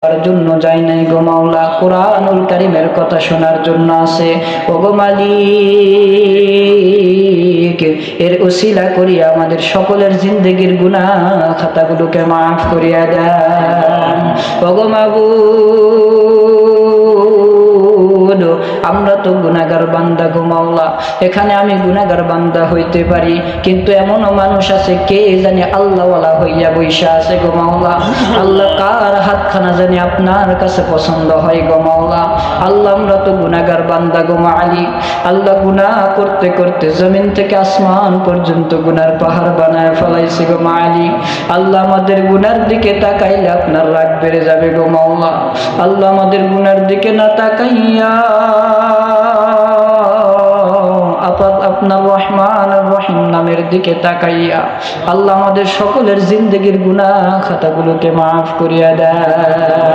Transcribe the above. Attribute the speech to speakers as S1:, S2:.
S1: তার জন্য যাই নাই গো মাওলা, কোরআনুল কারীমের কথা শোনার জন্য আছে। ও গো মালিক, এর উসিলা করিয়া আমাদের সকলের জিন্দেগির গুনাহ খাতাগুলোকে মাফ করিয়া দেন। ও গো মাবুদ, আমরা তো গুনাহগার বান্দা গো মাওলা। এখানে আমি গুনাহগার বান্দা হইতে পারি, কিন্তু এমনও মানুষ আছে কে জানি আল্লাহওয়ালা হইয়া বৈশা আছে গো মাওলা। আল্লাহ কার হাতখানা জানি আপনার কাছে পছন্দ হয় গো মাওলা। আল্লাহ আমরা তো গুনাহগার বান্দা গো মালিক। আল্লাহ গুনাহ করতে করতে জমিন থেকে আসমান পর্যন্ত গুনার পাহাড় বানায় ফেলাইছে গো মালিক। আল্লাহ আমাদের গুনার দিকে তাকাইলে আপনার রাগ বেড়ে যাবে গো মাওলা। আল্লাহ আমাদের গুনার দিকে না তাকাইয়া আপনার রহমান আর রহিম নামের দিকে তাকাইয়া আল্লাহ আমাদের সকলের জিন্দেগির গুনাহ খাতাগুলোকে মাফ করিয়া দেয়।